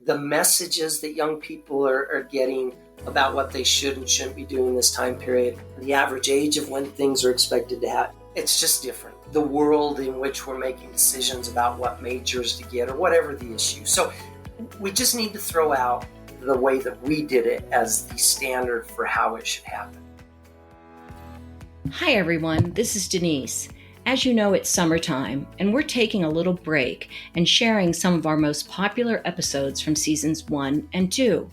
the messages that young people are getting about what they should and shouldn't be doing this time period, the average age of when things are expected to happen, it's just different. The world in which we're making decisions about what majors to get or whatever the issue. So we just need to throw out the way that we did it as the standard for how it should happen. Hi everyone, this is Denise. As you know, it's summertime, and we're taking a little break and sharing some of our most popular episodes from seasons 1 and 2.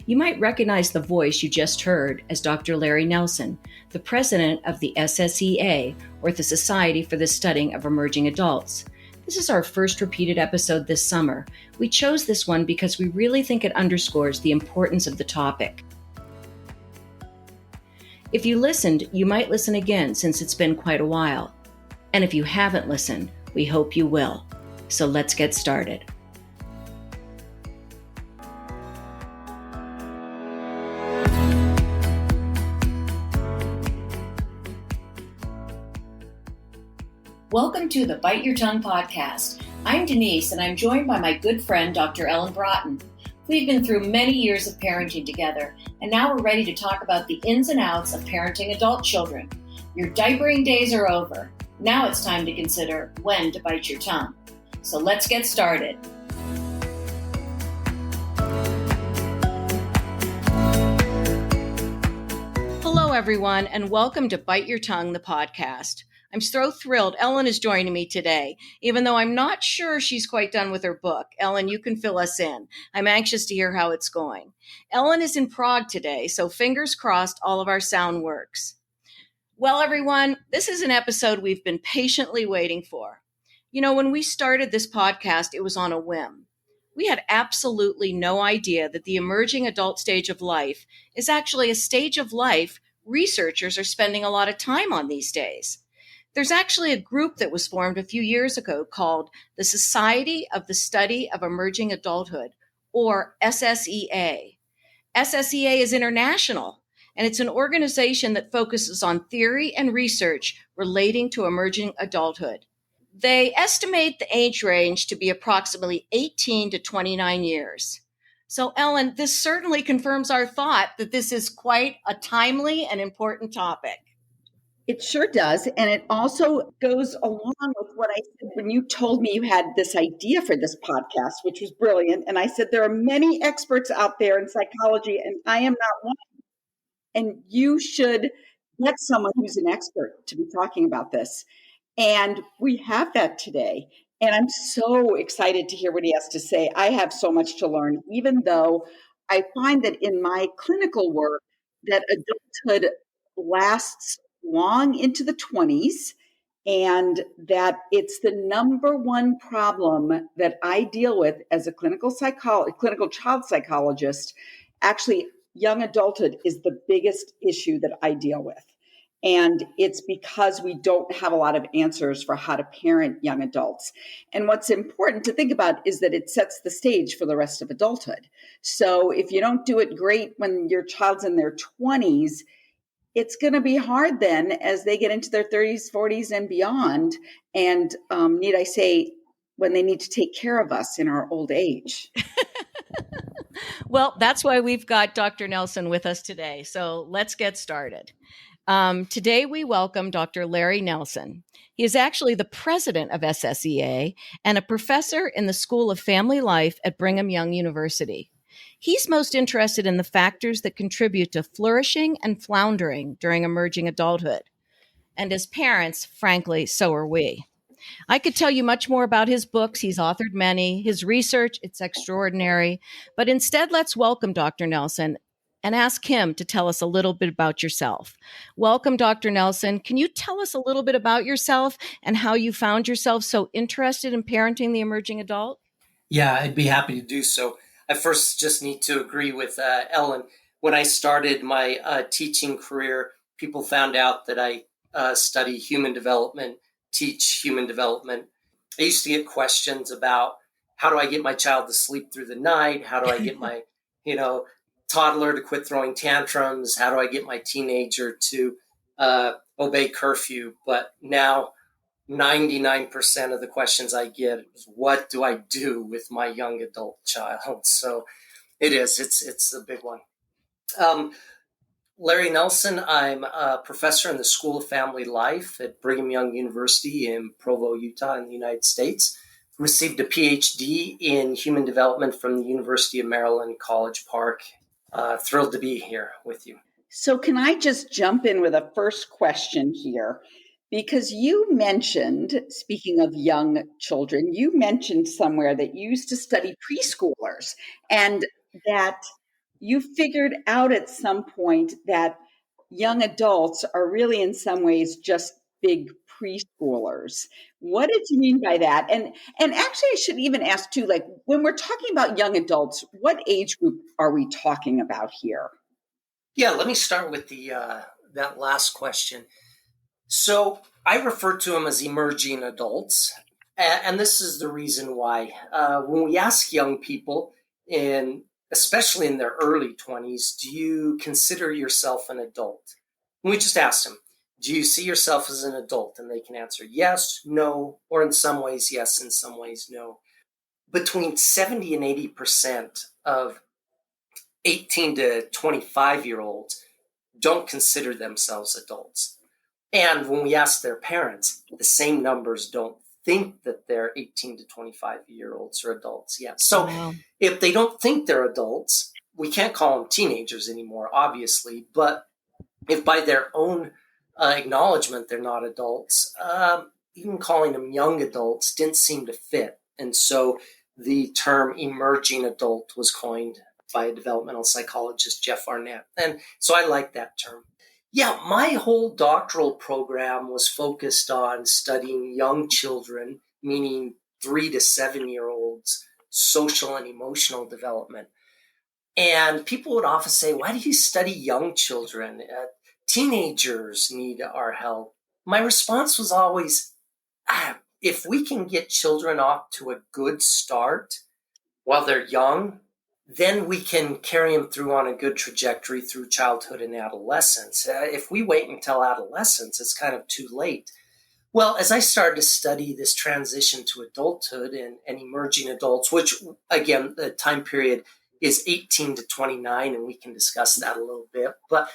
You might recognize the voice you just heard as Dr. Larry Nelson, the president of the SSEA, or the Society for the Studying of Emerging Adults. This is our first repeated episode this summer. We chose this one because we really think it underscores the importance of the topic. If you listened, you might listen again since it's been quite a while. And if you haven't listened, we hope you will. So let's get started. Welcome to the Bite Your Tongue podcast. I'm Denise, and I'm joined by my good friend, Dr. Ellen Broughton. We've been through many years of parenting together, and now we're ready to talk about the ins and outs of parenting adult children. Your diapering days are over. Now it's time to consider when to bite your tongue. So let's get started. Hello, everyone, and welcome to Bite Your Tongue, the podcast. I'm so thrilled Ellen is joining me today, even though I'm not sure she's quite done with her book. Ellen, you can fill us in. I'm anxious to hear how it's going. Ellen is in Prague today, so fingers crossed all of our sound works. Well, everyone, this is an episode we've been patiently waiting for. You know, when we started this podcast, it was on a whim. We had absolutely no idea that the emerging adult stage of life is actually a stage of life researchers are spending a lot of time on these days. There's actually a group that was formed a few years ago called the Society of the Study of Emerging Adulthood, or SSEA. SSEA is international, and it's an organization that focuses on theory and research relating to emerging adulthood. They estimate the age range to be approximately 18 to 29 years. So, Ellen, this certainly confirms our thought that this is quite a timely and important topic. It sure does. And it also goes along with what I said when you told me you had this idea for this podcast, which was brilliant. And I said, there are many experts out there in psychology, and I am not one. And you should get someone who's an expert to be talking about this. And we have that today. And I'm so excited to hear what he has to say. I have so much to learn, even though I find that in my clinical work that adulthood lasts long into the 20s, and that it's the number one problem that I deal with as a clinical child psychologist. Actually, young adulthood is the biggest issue that I deal with. And it's because we don't have a lot of answers for how to parent young adults. And what's important to think about is that it sets the stage for the rest of adulthood. So if you don't do it great when your child's in their 20s, it's going to be hard then as they get into their 30s, 40s, and beyond. And need I say, when they need to take care of us in our old age. Well, that's why we've got Dr. Nelson with us today. So let's get started. Today we welcome Dr. Larry Nelson. He is actually the president of SSEA and a professor in the School of Family Life at Brigham Young University. He's most interested in the factors that contribute to flourishing and floundering during emerging adulthood. And as parents, frankly, so are we. I could tell you much more about his books. He's authored many. His research, it's extraordinary. But instead, let's welcome Dr. Nelson and ask him to tell us a little bit about yourself. Welcome, Dr. Nelson. Can you tell us a little bit about yourself and how you found yourself so interested in parenting the emerging adult? Yeah, I'd be happy to do so. I first just need to agree with Ellen. When I started my teaching career, people found out that I study human development, teach human development. I used to get questions about how do I get my child to sleep through the night? How do I get my, toddler to quit throwing tantrums? How do I get my teenager to obey curfew? But now 99% of the questions I get is, what do I do with my young adult child? So it's a big one. Larry Nelson, I'm a professor in the School of Family Life at Brigham Young University in Provo, Utah, in the United States. Received a PhD in human development from the University of Maryland, College Park. Thrilled to be here with you. So can I just jump in with a first question here? Because you mentioned, speaking of young children, you mentioned somewhere that you used to study preschoolers and that you figured out at some point that young adults are really in some ways just big preschoolers. What did you mean by that? And actually I should even ask too, like when we're talking about young adults, what age group are we talking about here? Yeah, let me start with that last question. So I refer to them as emerging adults, and this is the reason why. When we ask young people, especially in their early 20s, do you consider yourself an adult? And we just ask them, do you see yourself as an adult? And they can answer yes, no, or in some ways yes, in some ways no. Between 70 and 80% of 18 to 25-year-olds don't consider themselves adults. And when we ask their parents, the same numbers don't think that their 18 to 25-year-olds are adults yet. So if they don't think they're adults, we can't call them teenagers anymore, obviously. But if by their own acknowledgement they're not adults, even calling them young adults didn't seem to fit. And so the term emerging adult was coined by developmental psychologist Jeff Arnett. And so I like that term. Yeah, my whole doctoral program was focused on studying young children, meaning 3 to 7-year-olds, social and emotional development. And people would often say, why do you study young children? Teenagers need our help. My response was always, if we can get children off to a good start while they're young, then we can carry them through on a good trajectory through childhood and adolescence. If we wait until adolescence, it's kind of too late. Well, as I started to study this transition to adulthood and emerging adults, which, again, the time period is 18 to 29, and we can discuss that a little bit. But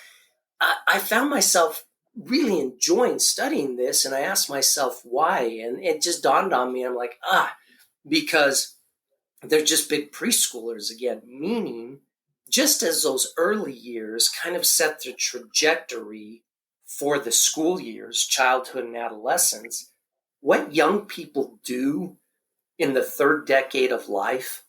I found myself really enjoying studying this, and I asked myself why. And it just dawned on me. I'm like, because they're just big preschoolers again, meaning just as those early years kind of set the trajectory for the school years, childhood and adolescence, what young people do in the third decade of life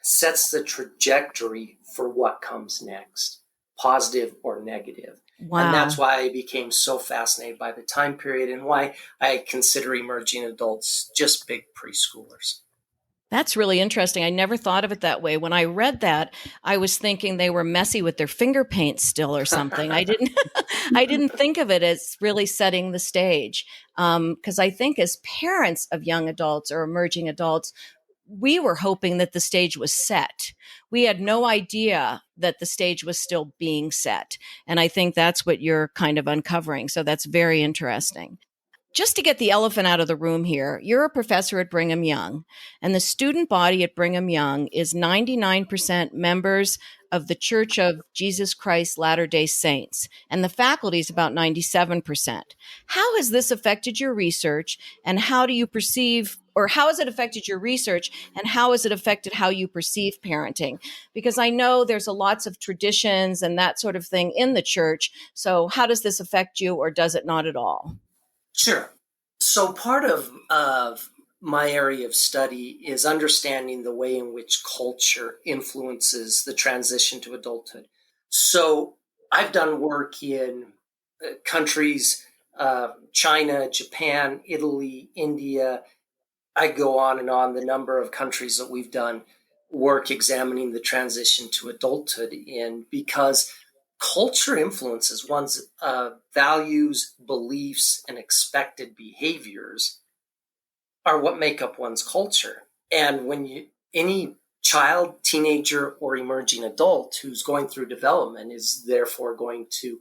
sets the trajectory for what comes next, positive or negative. Wow. And that's why I became so fascinated by the time period and why I consider emerging adults just big preschoolers. That's really interesting. I never thought of it that way. When I read that, I was thinking they were messy with their finger paint still or something. I didn't think of it as really setting the stage. Because I think as parents of young adults or emerging adults, we were hoping that the stage was set. We had no idea that the stage was still being set. And I think that's what you're kind of uncovering. So that's very interesting. Just to get the elephant out of the room here, you're a professor at Brigham Young, and the student body at Brigham Young is 99% members of the Church of Jesus Christ Latter-day Saints, and the faculty is about 97%. How has this affected your research, and how do you perceive, or how has it affected your research, and how has it affected how you perceive parenting? Because I know there's lots of traditions and that sort of thing in the church, so how does this affect you, or does it not at all? Sure. So part of my area of study is understanding the way in which culture influences the transition to adulthood. So I've done work in countries, China, Japan, Italy, India. I go on and on the number of countries that we've done work examining the transition to adulthood in, because culture influences one's values, beliefs, and expected behaviors are what make up one's culture. And when any child, teenager, or emerging adult who's going through development is therefore going to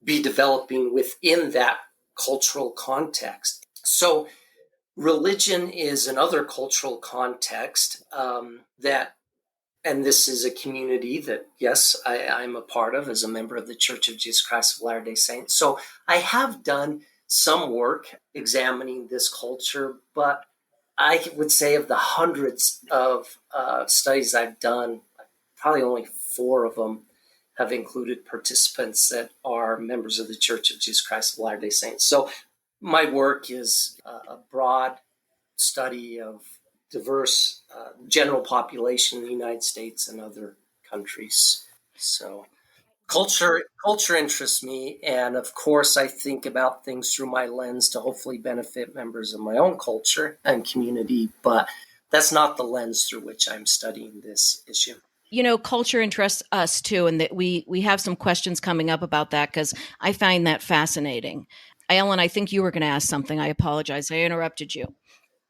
be developing within that cultural context. So religion is another cultural context that, and this is a community that, yes, I'm a part of as a member of the Church of Jesus Christ of Latter-day Saints. So I have done some work examining this culture, but I would say of the hundreds of studies I've done, probably only 4 of them have included participants that are members of the Church of Jesus Christ of Latter-day Saints. So my work is a broad study of diverse general population in the United States and other countries. So culture interests me, and of course I think about things through my lens to hopefully benefit members of my own culture and community, but that's not the lens through which I'm studying this issue. Culture interests us too, and that we have some questions coming up about that because I find that fascinating. Ellen, I think you were going to ask something. I apologize. I interrupted you.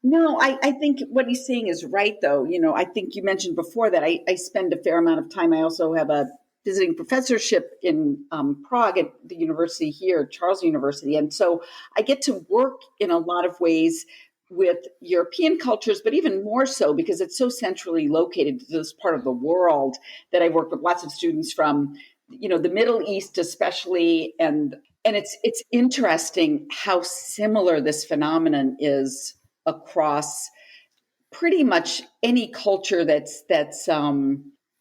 No, I think what he's saying is right, though. I think you mentioned before that I spend a fair amount of time. I also have a visiting professorship in Prague at the university here, Charles University. And so I get to work in a lot of ways with European cultures, but even more so because it's so centrally located to this part of the world that I work with lots of students from, the Middle East especially. And it's interesting how similar this phenomenon is across pretty much any culture that's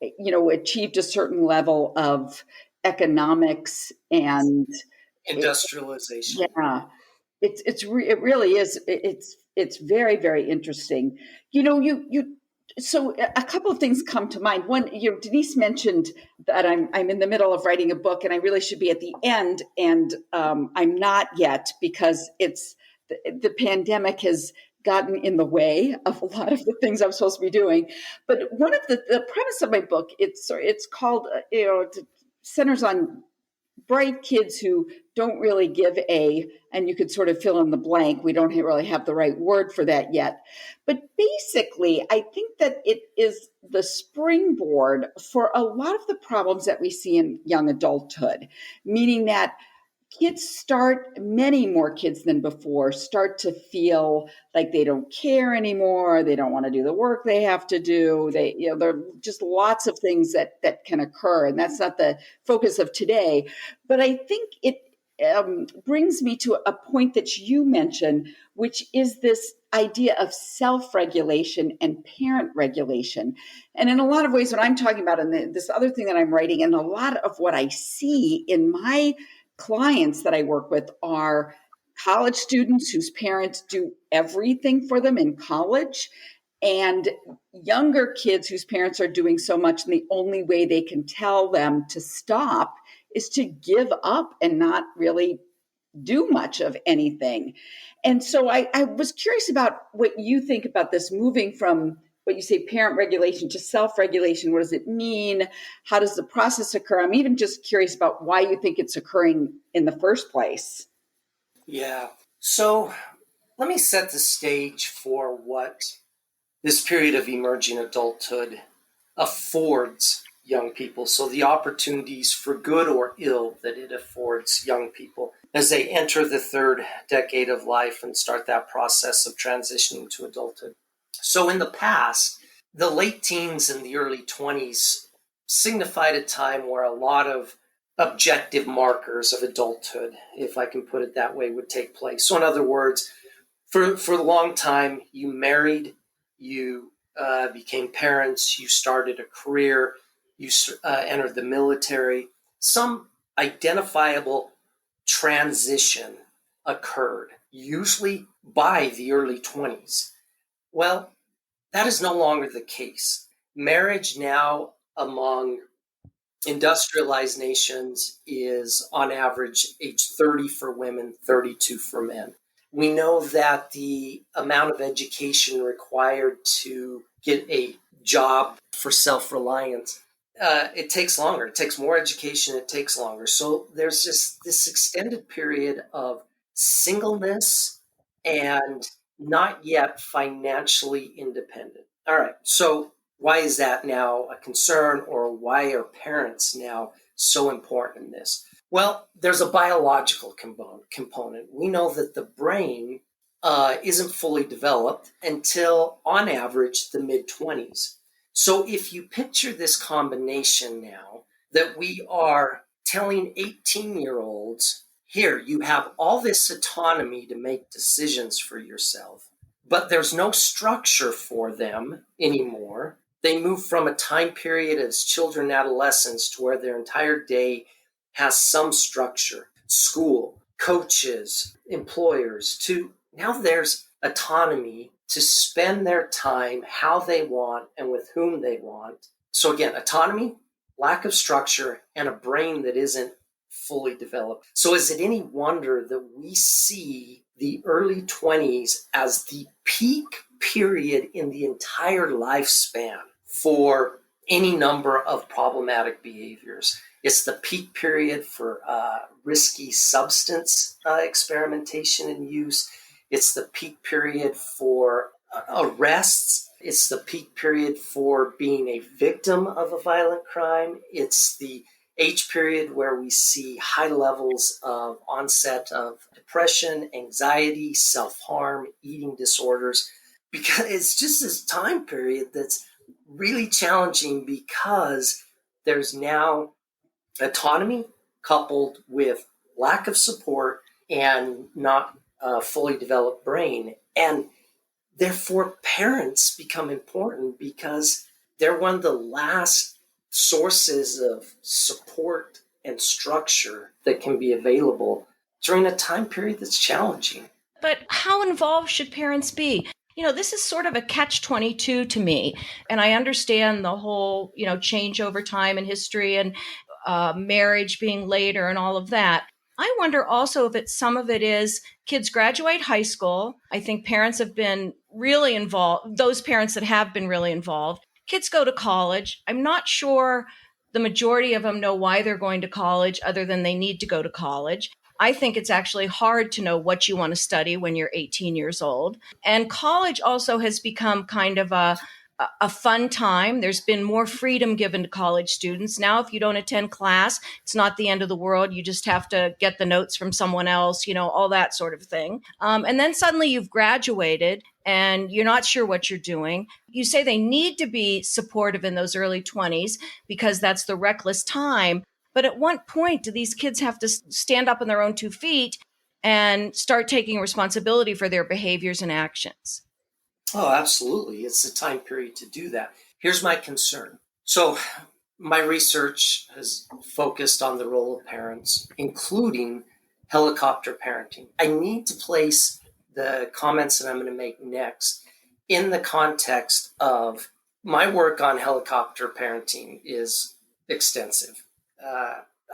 achieved a certain level of economics and Industrialization. yeah, it really is. It's very, very interesting. You so a couple of things come to mind. One, Denise mentioned that I'm in the middle of writing a book and I really should be at the end, and I'm not yet because the pandemic has gotten in the way of a lot of the things I'm supposed to be doing. But one of the premise of my book, it's called it centers on bright kids who don't really give and you could sort of fill in the blank. We don't really have the right word for that yet. But basically, I think that it is the springboard for a lot of the problems that we see in young adulthood, meaning that many more kids than before start to feel like they don't care anymore. They don't want to do the work they have to do. There are just lots of things that can occur. And that's not the focus of today. But I think it brings me to a point that you mentioned, which is this idea of self-regulation and parent regulation. And in a lot of ways, what I'm talking about, and this other thing that I'm writing, and a lot of what I see in my clients that I work with are college students whose parents do everything for them in college, and younger kids whose parents are doing so much, and the only way they can tell them to stop is to give up and not really do much of anything. And so I was curious about what you think about this, moving from what you say parent regulation to self-regulation. What does it mean? How does the process occur? I'm even just curious about why you think it's occurring in the first place. Yeah. So let me set the stage for what this period of emerging adulthood affords young people. So the opportunities for good or ill that it affords young people as they enter the 3rd decade of life and start that process of transitioning to adulthood. So in the past, the late teens and the early 20s signified a time where a lot of objective markers of adulthood, if I can put it that way, would take place. So in other words, for a long time, you married, you became parents, you started a career, you entered the military. Some identifiable transition occurred, usually by the early 20s. Well, that is no longer the case. Marriage now among industrialized nations is on average age 30 for women, 32 for men. We know that the amount of education required to get a job for self-reliance, it takes longer. It takes more education. It takes longer. So there's just this extended period of singleness and not yet financially independent. All right. So why is that now a concern, or why are parents now so important in this? Well, there's a biological component. We know that the brain isn't fully developed until, on average, the mid-20s. So if you picture this combination now, that we are telling 18-year-olds, here, you have all this autonomy to make decisions for yourself, but there's no structure for them anymore. They move from a time period as children and adolescents to where their entire day has some structure, school, coaches, employers, to now there's autonomy to spend their time how they want and with whom they want. So again, autonomy, lack of structure, and a brain that isn't fully developed. So is it any wonder that we see the early 20s as the peak period in the entire lifespan for any number of problematic behaviors? It's the peak period for risky substance experimentation and use. It's the peak period for arrests. It's the peak period for being a victim of a violent crime. It's the age period where we see high levels of onset of depression, anxiety, self-harm, eating disorders, because it's just this time period that's really challenging because there's now autonomy coupled with lack of support and not a fully developed brain. And therefore, parents become important because they're one of the last sources of support and structure that can be available during a time period that's challenging. But how involved should parents be? This is sort of a catch-22 to me. And I understand the whole, change over time in history and marriage being later and all of that. I wonder also if some of it is kids graduate high school. I think parents have been really involved, those parents that have been really involved. Kids go to college. I'm not sure the majority of them know why they're going to college other than they need to go to college. I think it's actually hard to know what you want to study when you're 18 years old. And college also has become kind of a fun time. There's been more freedom given to college students. Now, if you don't attend class, it's not the end of the world. You just have to get the notes from someone else, all that sort of thing. And then suddenly you've graduated and you're not sure what you're doing. You say they need to be supportive in those early 20s because that's the reckless time. But at what point do these kids have to stand up on their own 2 feet and start taking responsibility for their behaviors and actions? Oh, absolutely. It's the time period to do that. Here's my concern. So my research has focused on the role of parents, including helicopter parenting. I need to place the comments that I'm going to make next in the context of my work on helicopter parenting is extensive.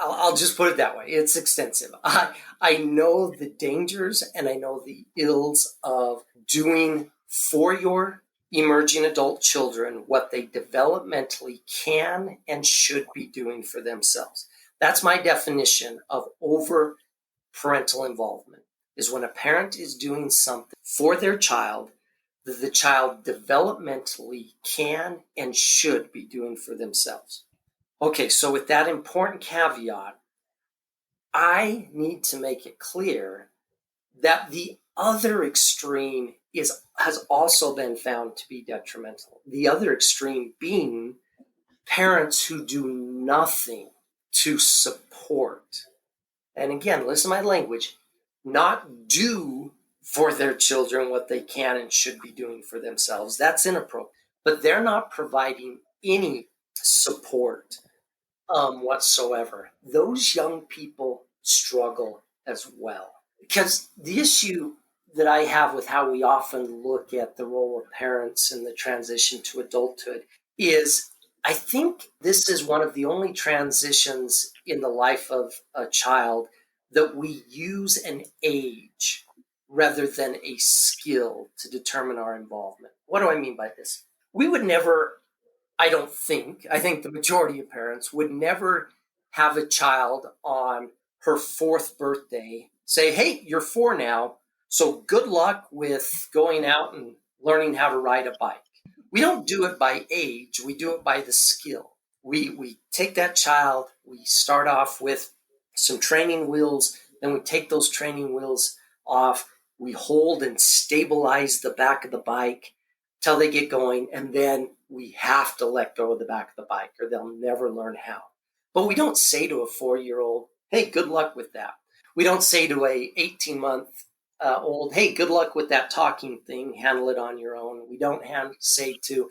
I'll just put it that way. It's extensive. I know the dangers and I know the ills of doing for your emerging adult children what they developmentally can and should be doing for themselves. That's my definition of over parental involvement, is when a parent is doing something for their child that the child developmentally can and should be doing for themselves. Okay, so with that important caveat, I need to make it clear that the other extreme has also been found to be detrimental. The other extreme being parents who do nothing to support. And again, listen to my language, not do for their children what they can and should be doing for themselves. That's inappropriate. But they're not providing any support whatsoever. Those young people struggle as well. Because the issue that I have with how we often look at the role of parents in the transition to adulthood is I think this is one of the only transitions in the life of a child that we use an age rather than a skill to determine our involvement. What do I mean by this? We would never, I think the majority of parents would never have a child on her 4th birthday say, hey, you're 4 now, so good luck with going out and learning how to ride a bike. We don't do it by age, we do it by the skill. We take that child, we start off with some training wheels, then we take those training wheels off, We hold and stabilize the back of the bike till they get going, and then we have to let go of the back of the bike or they'll never learn how. But we don't say to a 4-year-old, hey, good luck with that. We don't say to a 18-month old, hey, good luck with that talking thing, handle it on your own. We don't say to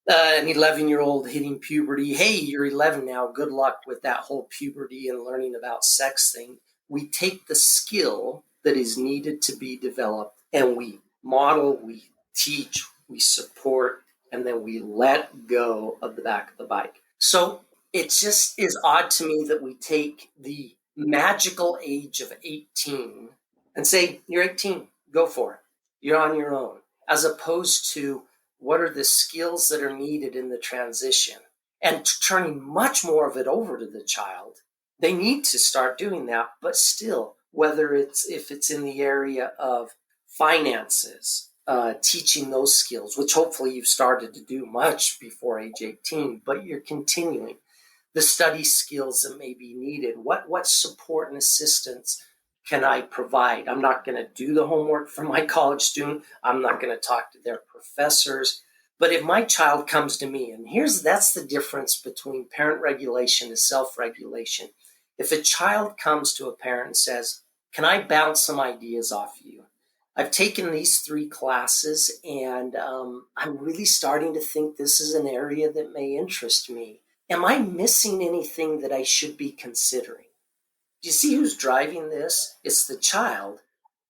an 11-year-old hitting puberty, hey, you're 11 now, good luck with that whole puberty and learning about sex thing. We take the skill that is needed to be developed and we model, we teach, we support, and then we let go of the back of the bike. So it just is odd to me that we take the magical age of 18 and say, you're 18, go for it. You're on your own, as opposed to what are the skills that are needed in the transition and turning much more of it over to the child. They need to start doing that, but still, if it's in the area of finances, teaching those skills, which hopefully you've started to do much before age 18, but you're continuing. The study skills that may be needed. What support and assistance can I provide? I'm not going to do the homework for my college student. I'm not going to talk to their professors. But if my child comes to me, and that's the difference between parent regulation and self-regulation. If a child comes to a parent and says, can I bounce some ideas off you? I've taken these 3 classes and I'm really starting to think this is an area that may interest me. Am I missing anything that I should be considering? Do you see who's driving this? It's the child,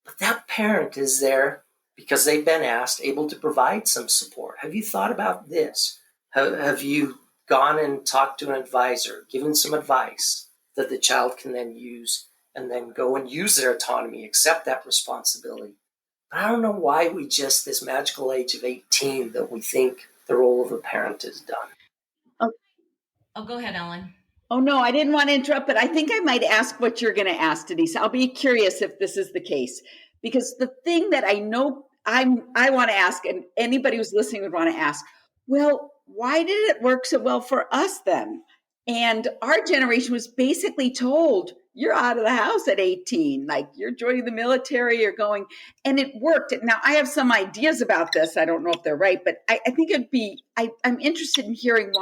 but that parent is there because they've been asked, able to provide some support. Have you thought about this? Have you gone and talked to an advisor, given some advice that the child can then use and then go and use their autonomy, accept that responsibility? I don't know why this magical age of 18 that we think the role of a parent is done. Oh, go ahead, Ellen. Oh, no, I didn't want to interrupt, but I think I might ask what you're going to ask, Denise. I'll be curious if this is the case, because the thing that I know I want to ask, and anybody who's listening would want to ask, well, why did it work so well for us then? And our generation was basically told, you're out of the house at 18, like you're joining the military, you're going, and it worked. Now, I have some ideas about this. I don't know if they're right, but I think I'm interested in hearing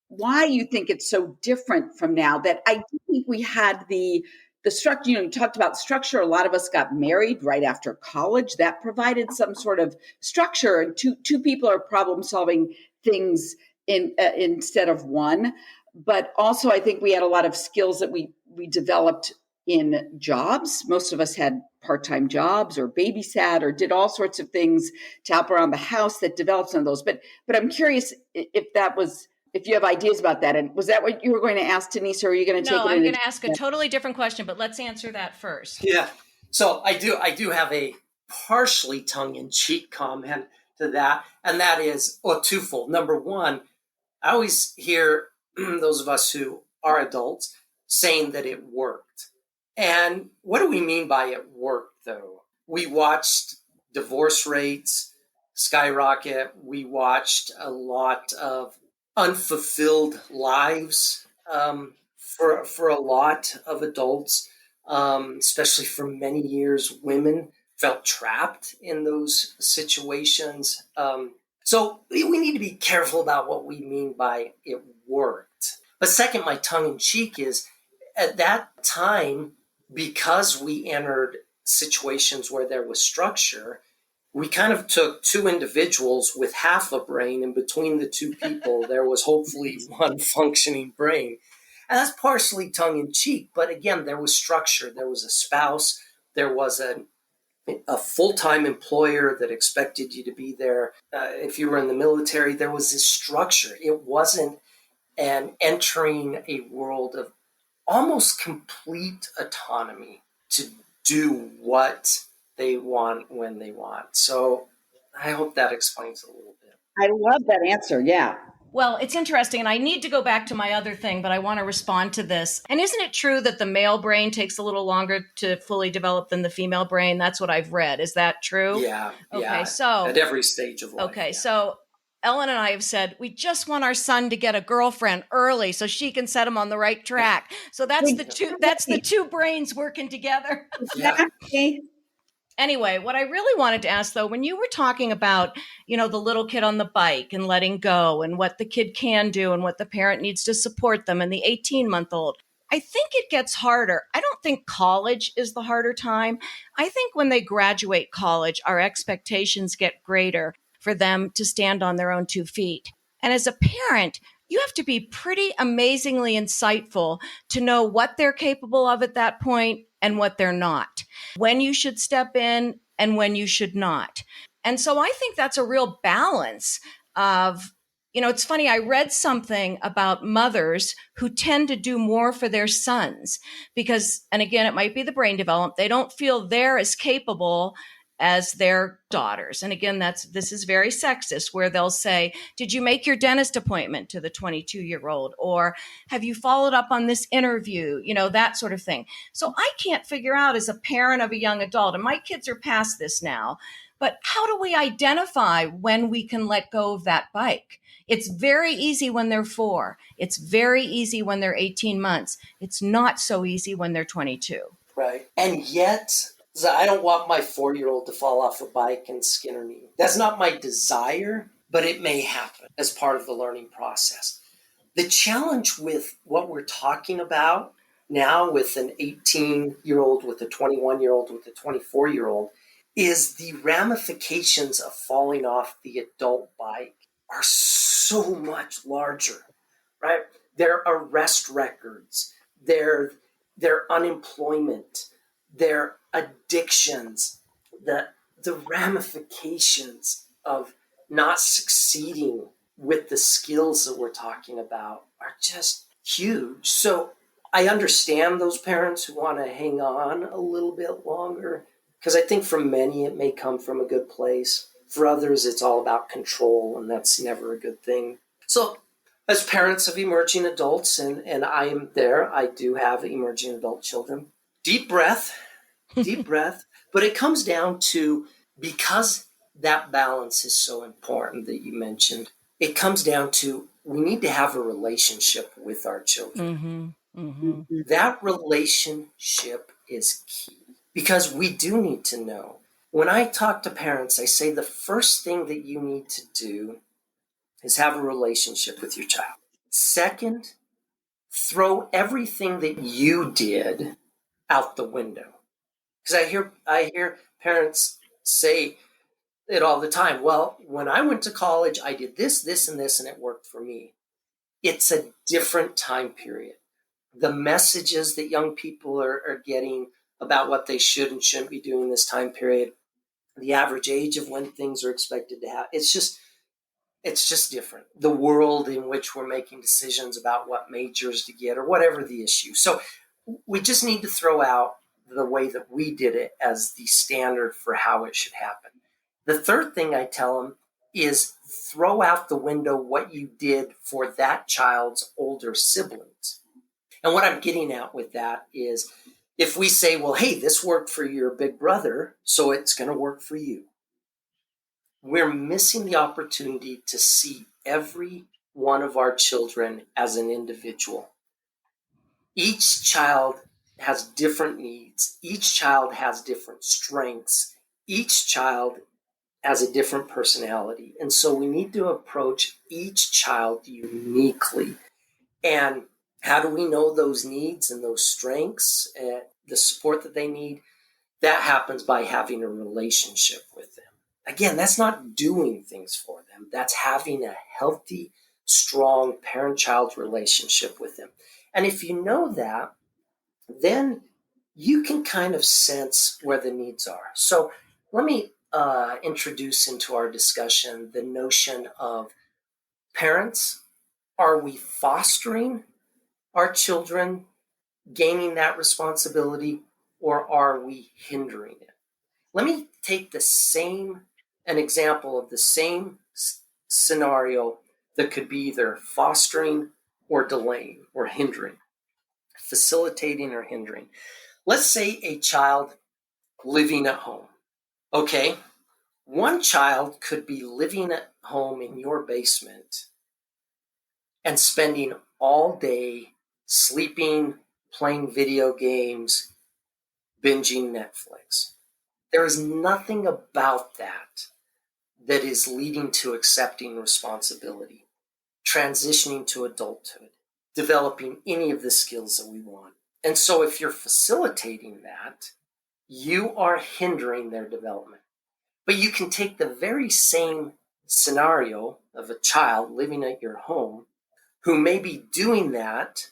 why you think it's so different from now. That I do think we had the structure, you talked about structure. A lot of us got married right after college. That provided some sort of structure, and two people are problem solving things instead of one. But also, I think we had a lot of skills that we developed in jobs. Most of us had part-time jobs or babysat or did all sorts of things to help around the house that developed some of those. But I'm curious if you have ideas about that. And was that what you were going to ask, Denise, or are you going to take it? No, I'm going to ask a totally different question, but let's answer that first. Yeah. So I do have a partially tongue-in-cheek comment to that, and that is, twofold. Number one, I always hear those of us who are adults saying that it worked. And what do we mean by it worked, though? We watched divorce rates skyrocket. We watched a lot of unfulfilled lives for a lot of adults, especially for many years. Women felt trapped in those situations. So we need to be careful about what we mean by it worked. But second, my tongue-in-cheek is, at that time, because we entered situations where there was structure, we kind of took 2 individuals with half a brain, and between the 2 people, there was hopefully one functioning brain. And that's partially tongue-in-cheek, but again, there was structure. There was a spouse. There was a full-time employer that expected you to be there. If you were in the military, there was this structure. It wasn't entering a world of almost complete autonomy to do what they want when they want. So I hope that explains a little bit. I love that answer. Yeah. Well, it's interesting, and I need to go back to my other thing, but I want to respond to this. And isn't it true that the male brain takes a little longer to fully develop than the female brain? That's what I've read. Is that true? Yeah. Okay, yeah. So at every stage of life. Okay, yeah. So Ellen and I have said we just want our son to get a girlfriend early so she can set him on the right track. So that's the two brains working together. Exactly. Anyway, what I really wanted to ask though, when you were talking about, the little kid on the bike and letting go and what the kid can do and what the parent needs to support them and the 18-month-old, I think it gets harder. I don't think college is the harder time. I think when they graduate college, our expectations get greater for them to stand on their own 2 feet. And as a parent, you have to be pretty amazingly insightful to know what they're capable of at that point and what they're not, when you should step in and when you should not. And so I think that's a real balance of, it's funny, I read something about mothers who tend to do more for their sons because, and again, it might be the brain development, they don't feel they're as capable as their daughters. And again, this is very sexist, where they'll say, did you make your dentist appointment, to the 22-year-old? Or have you followed up on this interview? That sort of thing. So I can't figure out, as a parent of a young adult, and my kids are past this now, but how do we identify when we can let go of that bike? It's very easy when they're 4. It's very easy when they're 18 months. It's not so easy when they're 22. Right. And yet, I don't want my 4-year-old to fall off a bike and skin her knee. That's not my desire, but it may happen as part of the learning process. The challenge with what we're talking about now with an 18-year-old, with a 21-year-old, with a 24-year-old, is the ramifications of falling off the adult bike are so much larger, right? Their arrest records, their unemployment, their addictions, the ramifications of not succeeding with the skills that we're talking about are just huge. So I understand those parents who want to hang on a little bit longer, because I think for many it may come from a good place. For others, it's all about control, and that's never a good thing. So as parents of emerging adults, and I am there, I do have emerging adult children. Deep breath. But it comes down to, because that balance is so important that you mentioned, it comes down to, we need to have a relationship with our children. That relationship is key, because we do need to know. When I talk to parents, I say the first thing that you need to do is have a relationship with your child. Second, throw everything that you did out the window. Because I hear parents say it all the time. Well, when I went to college, I did this, this, and this, and it worked for me. It's a different time period. The messages that young people are getting about what they should and shouldn't be doing this time period, the average age of when things are expected to happen, it's just different. The world in which we're making decisions about what majors to get or whatever the issue. So we just need to throw out the way that we did it as the standard for how it should happen. The third thing I tell them is throw out the window what you did for that child's older siblings. And what I'm getting at with that is, if we say, well, hey, this worked for your big brother, so it's going to work for you, we're missing the opportunity to see every one of our children as an individual. Each child has different needs. Each child has different strengths. Each child has a different personality. And so we need to approach each child uniquely. And how do we know those needs and those strengths, the support that they need? That happens by having a relationship with them. Again, that's not doing things for them. That's having a healthy, strong parent-child relationship with them. And if you know that, then you can kind of sense where the needs are. So let me introduce into our discussion the notion of parents. Are we fostering our children gaining that responsibility, or are we hindering it? Let me take an example of the same scenario that could be either fostering or delaying or hindering, facilitating or hindering. Let's say a child living at home. Okay, one child could be living at home in your basement and spending all day sleeping, playing video games, binging Netflix. There is nothing about that that is leading to accepting responsibility, transitioning to adulthood, developing any of the skills that we want. And so if you're facilitating that, you are hindering their development. But you can take the very same scenario of a child living at your home who may be doing that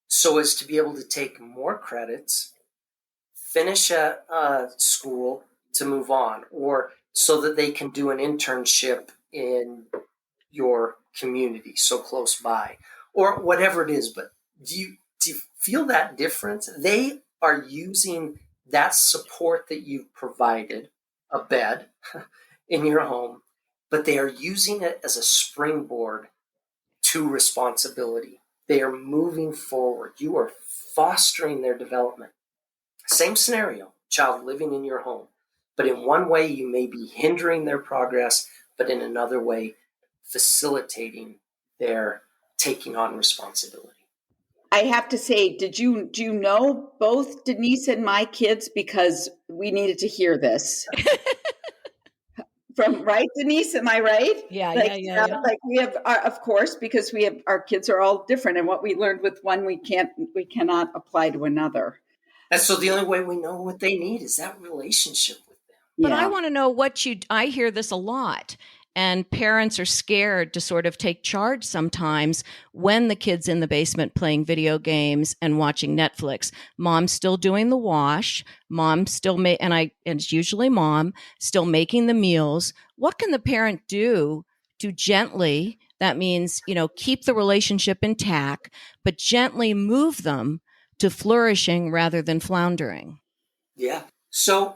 so as to be able to take more credits, finish a school to move on, or so that they can do an internship in your community so close by, or whatever it is. But do you feel that difference? They are using that support that you've provided, a bed in your home, but they are using it as a springboard to responsibility. They are moving forward. You are fostering their development. Same scenario, child living in your home, but in one way you may be hindering their progress, but in another way facilitating their taking on responsibility. I have to say, do you know both Denise and my kids, because we needed to hear this from, right, Denise? Am I right? Yeah, Like, yeah. like we have, of course, because we have, our kids are all different, and what we learned with one, we cannot apply to another. And so the only way we know what they need is that relationship with them. But I want to know I hear this a lot. And parents are scared to sort of take charge sometimes when the kid's in the basement playing video games and watching Netflix. Mom's still doing the wash. Mom's still and it's usually mom still making the meals. What can the parent do to gently, that means, keep the relationship intact, but gently move them to flourishing rather than floundering? Yeah. So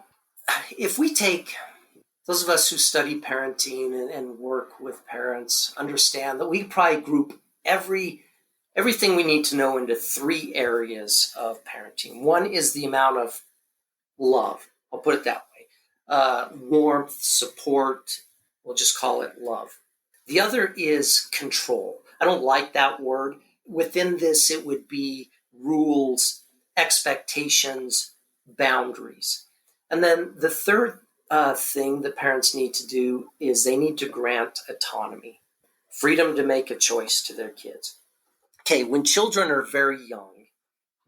if we take those of us who study parenting and work with parents, understand that we probably group everything we need to know into three areas of parenting. One is the amount of love. I'll put it that way. Warmth, support, we'll just call it love. The other is control. I don't like that word. Within this, it would be rules, expectations, boundaries. And then the third thing that parents need to do is they need to grant autonomy, freedom to make a choice to their kids. Okay, when children are very young,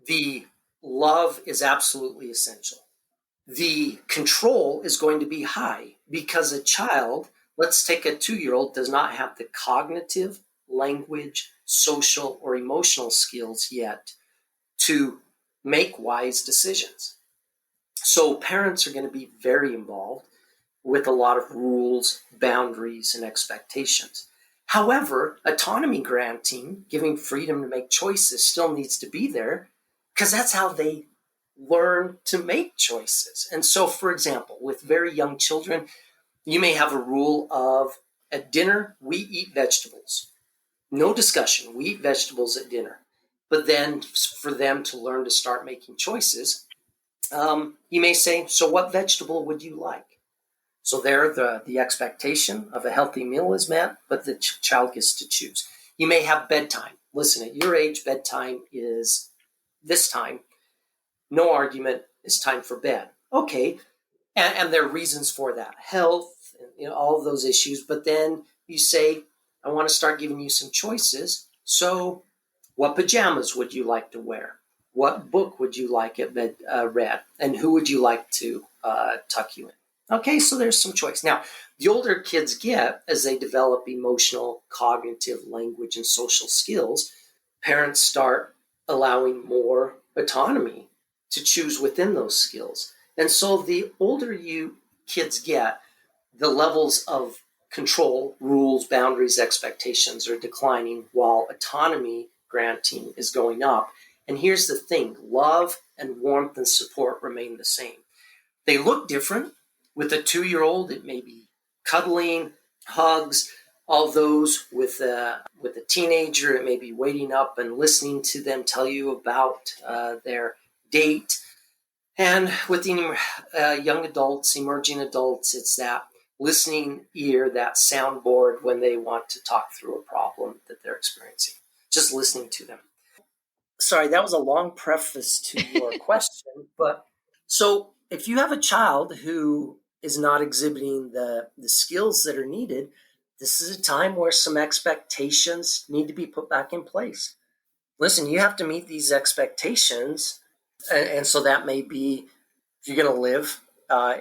the love is absolutely essential. The control is going to be high because a child, let's take a 2-year-old, does not have the cognitive, language, social, or emotional skills yet to make wise decisions. So parents are going to be very involved with a lot of rules, boundaries, and expectations. However, autonomy granting, giving freedom to make choices, still needs to be there because that's how they learn to make choices. And so, for example, with very young children, you may have a rule of at dinner, we eat vegetables. No discussion, we eat vegetables at dinner. But then for them to learn to start making choices, you may say, so what vegetable would you like? So there, the expectation of a healthy meal is met, but the child gets to choose. You may have bedtime. Listen, at your age, bedtime is this time. No argument, it's time for bed. Okay, and there are reasons for that. Health, all of those issues. But then you say, I want to start giving you some choices. So what pajamas would you like to wear? What book would you like it read? And who would you like to tuck you in? Okay, so there's some choice. Now, the older kids get, as they develop emotional, cognitive, language, and social skills, parents start allowing more autonomy to choose within those skills. And so the older you kids get, the levels of control, rules, boundaries, expectations are declining while autonomy granting is going up. And here's the thing, love and warmth and support remain the same. They look different. With a 2-year-old, it may be cuddling, hugs, all those. With a teenager, it may be waiting up and listening to them tell you about their date. And with the young adults, emerging adults, it's that listening ear, that soundboard when they want to talk through a problem that they're experiencing. Just listening to them. Sorry, that was a long preface to your question. But so if you have a child who is not exhibiting the skills that are needed, this is a time where some expectations need to be put back in place. Listen, you have to meet these expectations. And so that may be, if you're going to live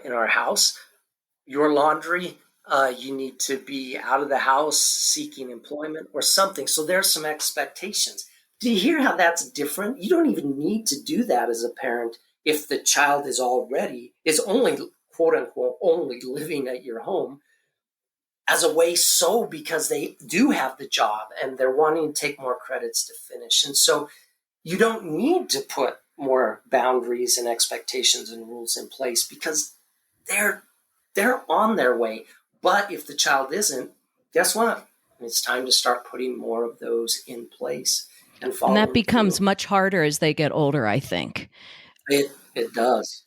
in our house, your laundry, you need to be out of the house seeking employment or something. So there's some expectations. Do you hear how that's different? You don't even need to do that as a parent if the child is only, quote unquote, only living at your home as a way because they do have the job and they're wanting to take more credits to finish. And so you don't need to put more boundaries and expectations and rules in place because they're on their way. But if the child isn't, guess what? It's time to start putting more of those in place and And that following becomes through. much harder as they get older, I think. It does.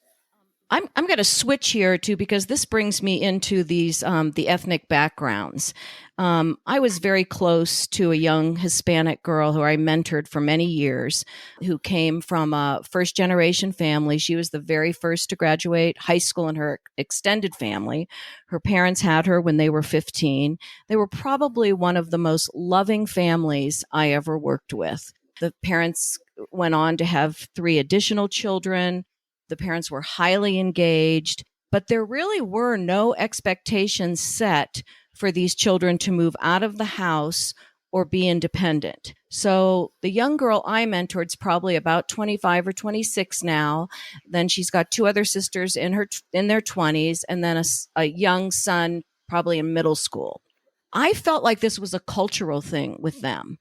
I'm going to switch here too, because this brings me into these the ethnic backgrounds. I was very close to a young Hispanic girl who I mentored for many years, who came from a first generation family. She was the very first to graduate high school in her extended family. Her parents had her when they were 15. They were probably one of the most loving families I ever worked with. The parents went on to have 3 additional children. The parents were highly engaged, but there really were no expectations set for these children to move out of the house or be independent. So the young girl I mentored is probably about 25 or 26 now. Then she's got 2 other sisters in their 20s, and then a young son probably in middle school. I felt like this was a cultural thing with them.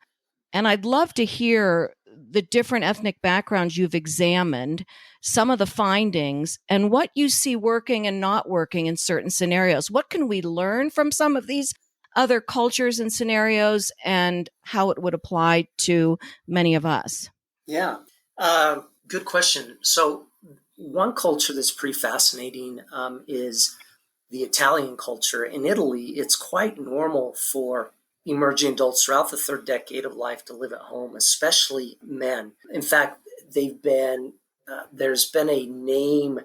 And I'd love to hear the different ethnic backgrounds you've examined, some of the findings, and what you see working and not working in certain scenarios. What can we learn from some of these other cultures and scenarios, and how it would apply to many of us? Yeah. Good question. So one culture that's pretty fascinating is the Italian culture. In Italy, it's quite normal for emerging adults throughout the 3rd decade of life to live at home, especially men. In fact, there's been a name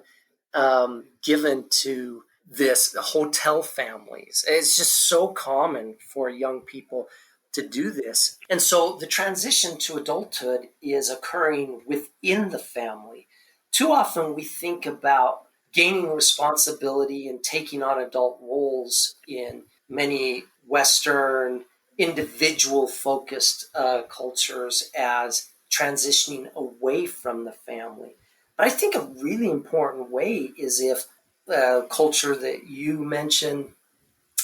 given to this hotel families. It's just so common for young people to do this. And so the transition to adulthood is occurring within the family. Too often we think about gaining responsibility and taking on adult roles in many Western individual-focused cultures as transitioning away from the family. But I think a really important way is if culture that you mentioned,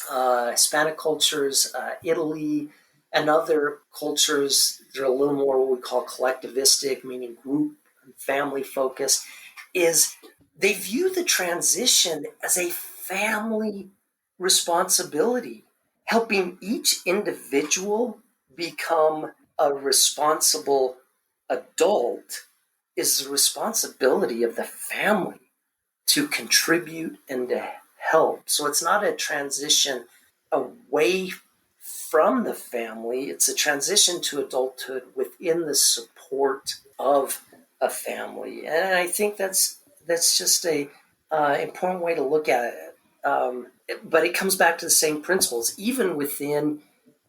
Hispanic cultures, Italy, and other cultures that are a little more what we call collectivistic, meaning group and family focused, is they view the transition as a family responsibility, helping each individual become a responsible adult is the responsibility of the family to contribute and to help. So it's not a transition away from the family, it's a transition to adulthood within the support of a family. And I think that's just a important way to look at it. But it comes back to the same principles, even within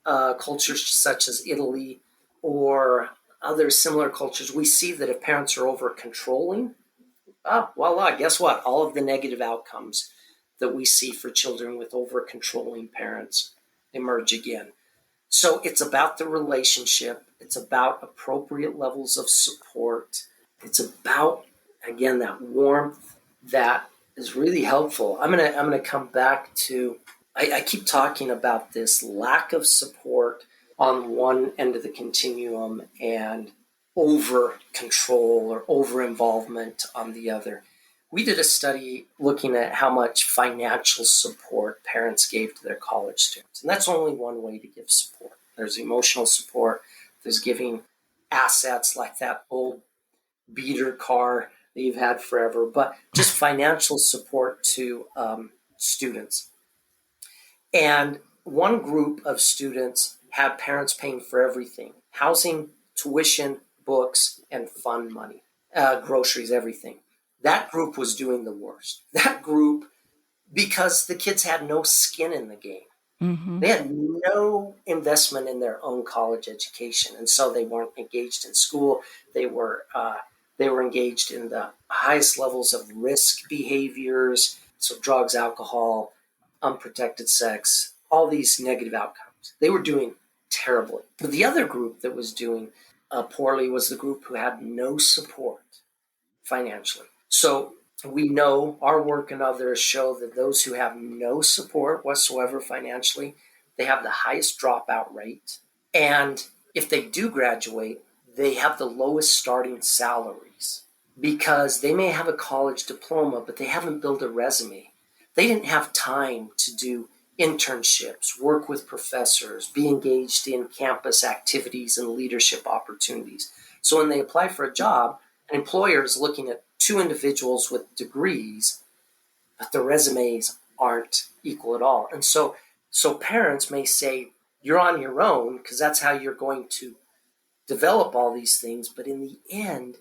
cultures such as Italy or other similar cultures. We see that if parents are over controlling, voila, guess what? All of the negative outcomes that we see for children with over controlling parents emerge again. So it's about the relationship. It's about appropriate levels of support. It's about, again, that warmth that is really helpful. I'm gonna come back to, I keep talking about this lack of support on one end of the continuum and over control or over involvement on the other. We did a study looking at how much financial support parents gave to their college students. And that's only one way to give support. There's emotional support. There's giving assets like that old beater car that you've had forever, but just financial support to students. And one group of students had parents paying for everything: housing, tuition, books, and fund money, groceries, everything. That group was doing the worst. That group, because the kids had no skin in the game. Mm-hmm. They had no investment in their own college education, and so they weren't engaged in school. They were engaged in the highest levels of risk behaviors, so drugs, alcohol, unprotected sex, all these negative outcomes. They were doing terribly. But the other group that was doing poorly was the group who had no support financially. So we know our work and others show that those who have no support whatsoever financially, they have the highest dropout rate. And if they do graduate, they have the lowest starting salaries because they may have a college diploma, but they haven't built a resume. They didn't have time to do internships, work with professors, be engaged in campus activities and leadership opportunities. So when they apply for a job, an employer is looking at two individuals with degrees, but the resumes aren't equal at all. And so parents may say, you're on your own because that's how you're going to develop all these things. But in the end,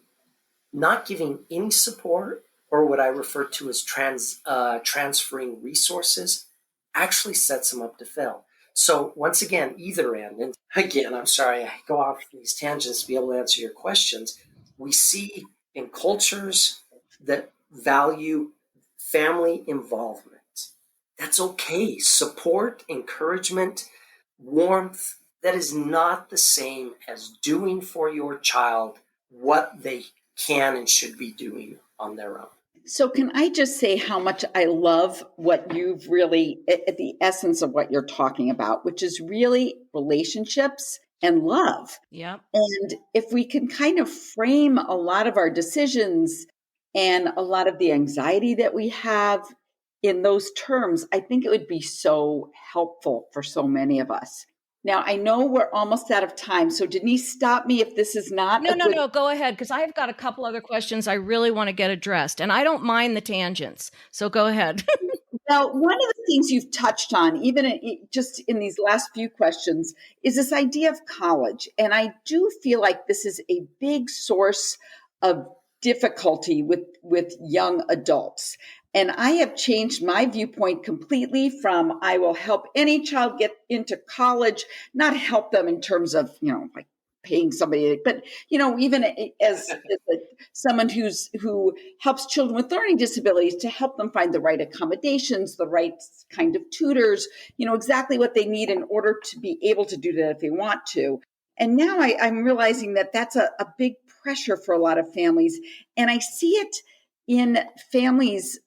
not giving any support or what I refer to as transferring resources actually sets them up to fail. So once again, either end, and again, I'm sorry, I go off these tangents to be able to answer your questions. We see in cultures that value family involvement. That's okay. Support, encouragement, warmth, that is not the same as doing for your child what they can and should be doing on their own. So can I just say how much I love what you've really, at the essence of what you're talking about, which is really relationships and love. Yeah. And if we can kind of frame a lot of our decisions and a lot of the anxiety that we have in those terms, I think it would be so helpful for so many of us. Now, I know we're almost out of time, so Denise, stop me if this is not No, go ahead, because I've got a couple other questions I really want to get addressed, and I don't mind the tangents, so go ahead. Well, one of the things you've touched on, even just in these last few questions, is this idea of college. And I do feel like this is a big source of difficulty with young adults. And I have changed my viewpoint completely from I will help any child get into college, not help them in terms of, like paying somebody, but, even as someone who helps children with learning disabilities to help them find the right accommodations, the right kind of tutors, exactly what they need in order to be able to do that if they want to. And now I'm realizing that that's a big pressure for a lot of families. And I see it in families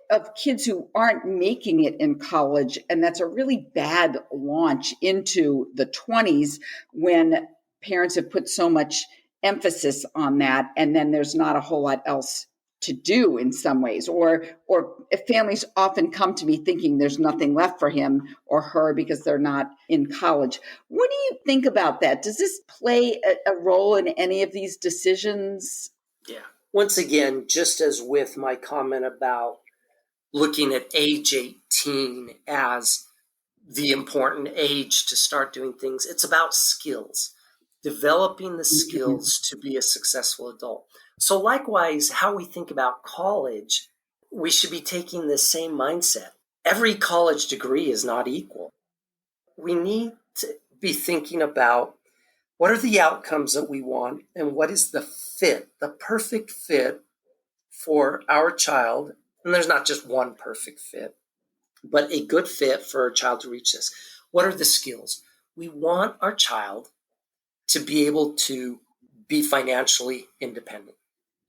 of kids who aren't making it in college. And that's a really bad launch into the 20s when parents have put so much emphasis on that. And then there's not a whole lot else to do in some ways, or if families often come to me thinking there's nothing left for him or her because they're not in college. What do you think about that? Does this play a role in any of these decisions? Yeah. Once again, just as with my comment about looking at age 18 as the important age to start doing things, it's about skills, developing the skills to be a successful adult. So likewise, how we think about college, we should be taking the same mindset. Every college degree is not equal. We need to be thinking about what are the outcomes that we want and what is the fit, the perfect fit for our child. And there's not just one perfect fit, but a good fit for a child to reach this. What are the skills? We want our child to be able to be financially independent.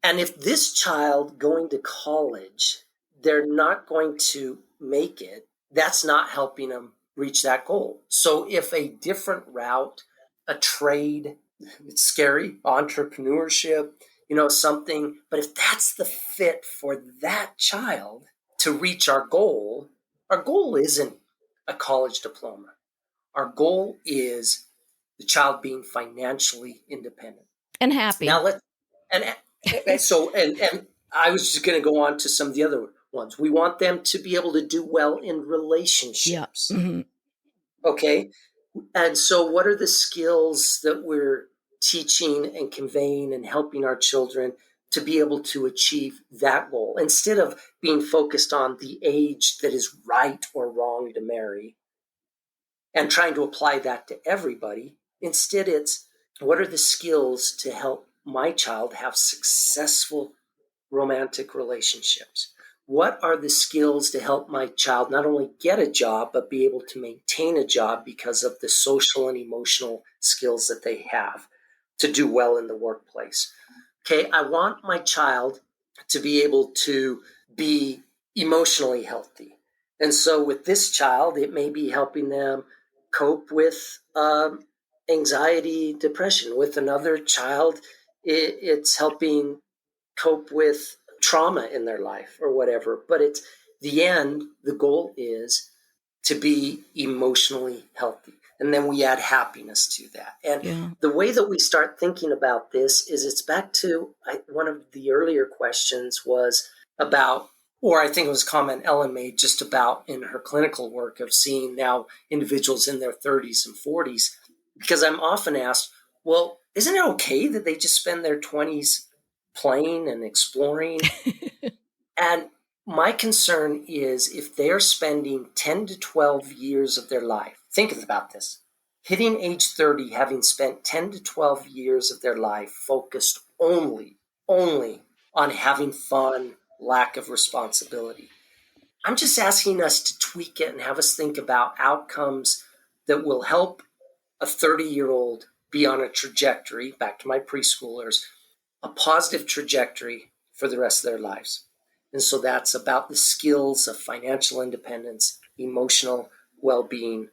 And if this child going to college, they're not going to make it, that's not helping them reach that goal. So if a different route, a trade, it's scary, entrepreneurship, something, but if that's the fit for that child to reach our goal isn't a college diploma. Our goal is the child being financially independent and happy. Now and I was just going to go on to some of the other ones. We want them to be able to do well in relationships. Yeah. Mm-hmm. Okay. And so what are the skills that we're teaching and conveying and helping our children to be able to achieve that goal instead of being focused on the age that is right or wrong to marry and trying to apply that to everybody. Instead, it's what are the skills to help my child have successful romantic relationships? What are the skills to help my child not only get a job, but be able to maintain a job because of the social and emotional skills that they have to do well in the workplace? Okay, I want my child to be able to be emotionally healthy. And so with this child, it may be helping them cope with anxiety, depression. With another child, it's helping cope with trauma in their life or whatever. But it's the goal is to be emotionally healthy. And then we add happiness to that. And the way that we start thinking about this is it's back to one of the earlier questions was about, or I think it was a comment Ellen made just about in her clinical work of seeing now individuals in their 30s and 40s, because I'm often asked, well, isn't it okay that they just spend their 20s playing and exploring? And my concern is if they're spending 10 to 12 years of their life, think about this, hitting age 30, having spent 10 to 12 years of their life focused only on having fun, lack of responsibility. I'm just asking us to tweak it and have us think about outcomes that will help a 30-year-old be on a trajectory, back to my preschoolers, a positive trajectory for the rest of their lives. And so that's about the skills of financial independence, emotional well-being,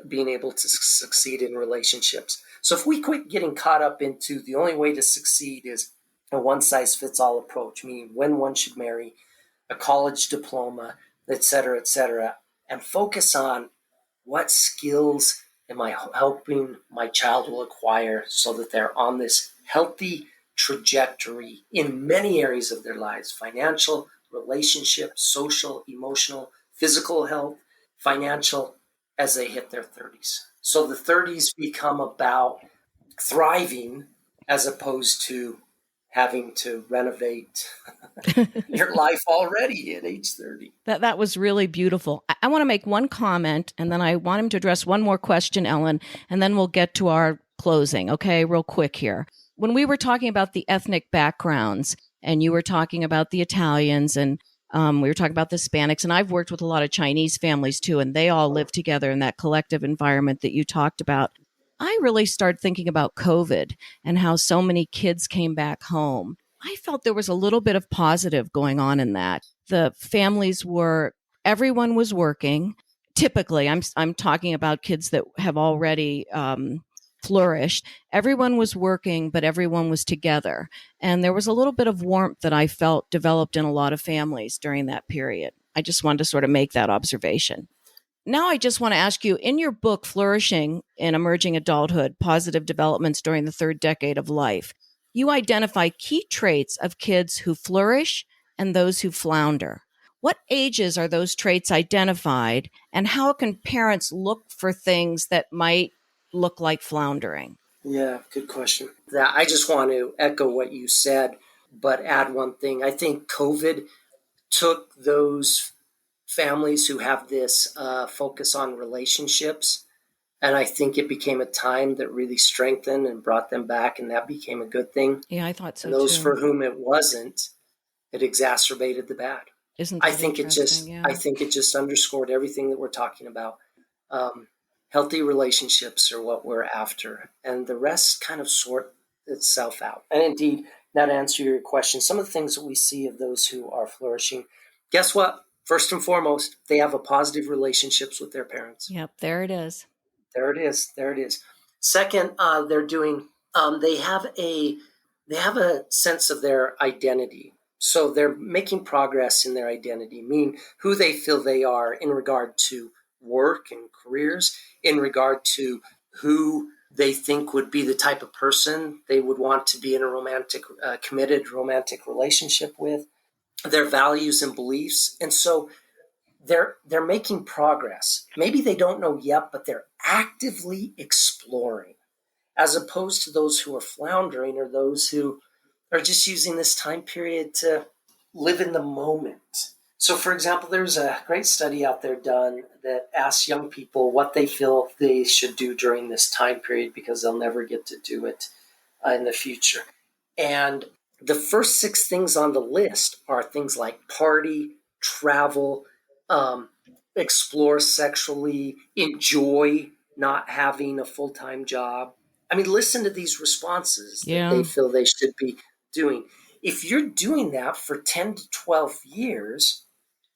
being able to succeed in relationships. So if we quit getting caught up into the only way to succeed is a one-size-fits-all approach, meaning when one should marry, a college diploma, et cetera, and focus on what skills am I helping my child will acquire so that they're on this healthy trajectory in many areas of their lives: financial, relationship, social, emotional, physical health, financial, as they hit their 30s. So the 30s become about thriving as opposed to having to renovate your life already at age 30. That was really beautiful. I want to make one comment, and then I want him to address one more question, Ellen, and then we'll get to our closing. Okay, real quick here. When we were talking about the ethnic backgrounds, and you were talking about the Italians, and we were talking about the Hispanics, and I've worked with a lot of Chinese families too, and they all live together in that collective environment that you talked about. I really started thinking about COVID and how so many kids came back home. I felt there was a little bit of positive going on in that. The families everyone was working. Typically, I'm talking about kids that have already flourished. Everyone was working, but everyone was together. And there was a little bit of warmth that I felt developed in a lot of families during that period. I just wanted to sort of make that observation. Now I just want to ask you, in your book, Flourishing in Emerging Adulthood, Positive Developments During the Third Decade of Life, you identify key traits of kids who flourish and those who flounder. What ages are those traits identified, and how can parents look for things that might look like floundering? Yeah, good question. I just want to echo what you said, but add one thing. I think COVID took those families who have this focus on relationships, and I think it became a time that really strengthened and brought them back, and that became a good thing. Yeah, I thought so and those too. for whom it wasn't, it exacerbated the bad. Isn't that I think interesting? I think it just underscored everything that we're talking about. Healthy relationships are what we're after, and the rest kind of sort itself out. And indeed, now to answer your question, some of the things that we see of those who are flourishing, guess what? First and foremost, they have a positive relationships with their parents. Yep, there it is. There it is. Second, they're doing. They have a sense of their identity. So they're making progress in their identity, meaning who they feel they are in regard to work and careers, in regard to who they think would be the type of person they would want to be in a committed romantic relationship with, their values and beliefs. And so they're making progress. Maybe they don't know yet, but they're actively exploring, as opposed to those who are floundering or those who are just using this time period to live in the moment. So, for example, there's a great study out there done that asks young people what they feel they should do during this time period because they'll never get to do it in the future. And the first 6 things on the list are things like party, travel, explore sexually, enjoy not having a full-time job. I mean, listen to these responses that they feel they should be doing. If you're doing that for 10 to 12 years,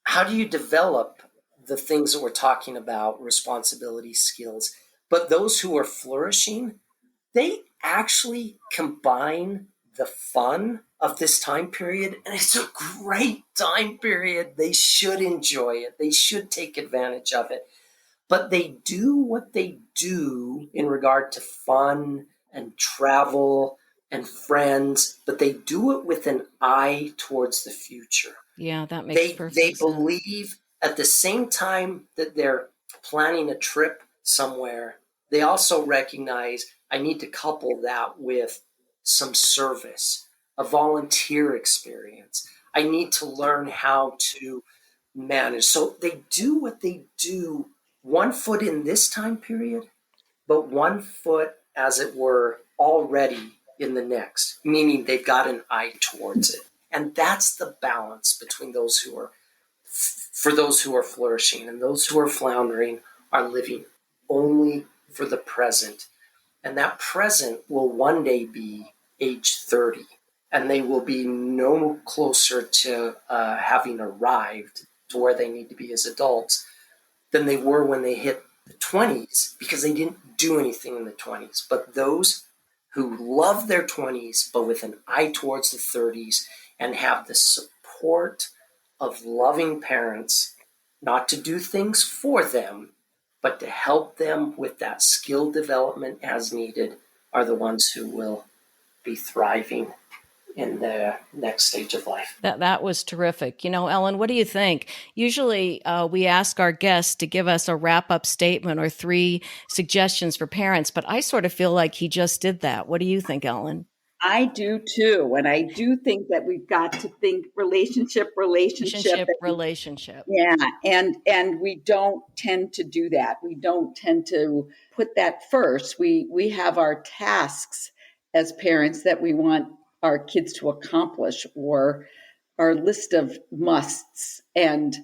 how do you develop the things that we're talking about, responsibility, skills? But those who are flourishing, they actually combine the fun of this time period, and it's a great time period. They should enjoy it. They should take advantage of it. But they do what they do in regard to fun and travel and friends, but they do it with an eye towards the future. Yeah, that makes perfect sense. They believe at the same time that they're planning a trip somewhere, they also recognize I need to couple that with some service, a volunteer experience. I need to learn how to manage. So they do what they do, one foot in this time period, but one foot, as it were, already in the next, meaning they've got an eye towards it. And that's the balance between those who are, for those who are flourishing, and those who are floundering are living only for the present. And that present will one day be age 30. And they will be no closer to having arrived to where they need to be as adults than they were when they hit the 20s, because they didn't do anything in the 20s. But those who love their 20s, but with an eye towards the 30s, and have the support of loving parents, not to do things for them, but to help them with that skill development as needed, are the ones who will be thriving in the next stage of life. That was terrific. Ellen, what do you think? Usually we ask our guests to give us a wrap-up statement or 3 suggestions for parents, but I sort of feel like he just did that. What do you think, Ellen? I do too. And I do think that we've got to think relationship. Yeah. And we don't tend to do that. We don't tend to put that first. We have our tasks as parents that we want our kids to accomplish, or our list of musts. And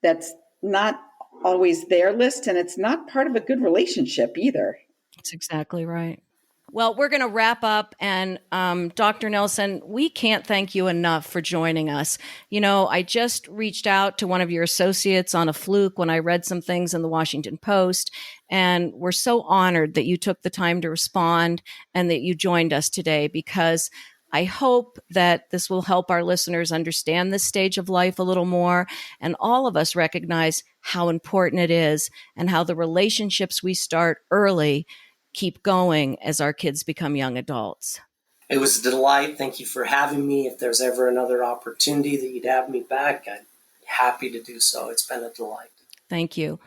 that's not always their list, and it's not part of a good relationship either. That's exactly right. Well, we're going to wrap up. And Dr. Nelson, we can't thank you enough for joining us. I just reached out to one of your associates on a fluke when I read some things in the Washington Post. And we're so honored that you took the time to respond and that you joined us today, because I hope that this will help our listeners understand this stage of life a little more, and all of us recognize how important it is and how the relationships we start early keep going as our kids become young adults. It was a delight. Thank you for having me. If there's ever another opportunity that you'd have me back, I'd be happy to do so. It's been a delight. Thank you.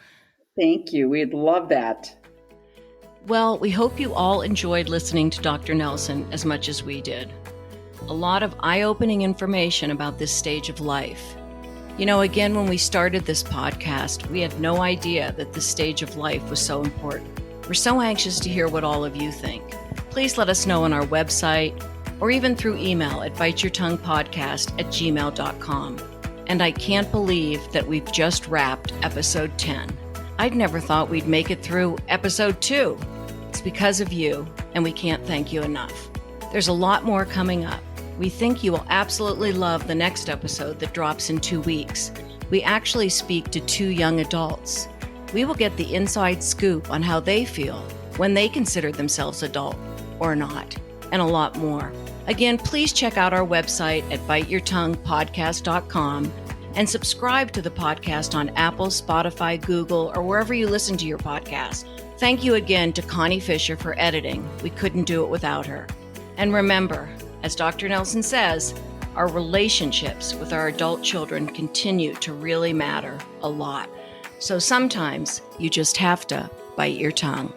Thank you. We'd love that. Well, we hope you all enjoyed listening to Dr. Nelson as much as we did. A lot of eye-opening information about this stage of life. Again, when we started this podcast, we had no idea that this stage of life was so important. We're so anxious to hear what all of you think. Please let us know on our website or even through email at biteyourtonguepodcast@gmail.com. And I can't believe that we've just wrapped episode 10. I'd never thought we'd make it through episode 2. It's because of you, and we can't thank you enough. There's a lot more coming up. We think you will absolutely love the next episode that drops in 2 weeks. We actually speak to 2 young adults. We will get the inside scoop on how they feel when they consider themselves adult or not, and a lot more. Again, please check out our website at biteyourtonguepodcast.com and subscribe to the podcast on Apple, Spotify, Google, or wherever you listen to your podcast. Thank you again to Connie Fisher for editing. We couldn't do it without her. And remember, as Dr. Nelson says, our relationships with our adult children continue to really matter a lot. So sometimes you just have to bite your tongue.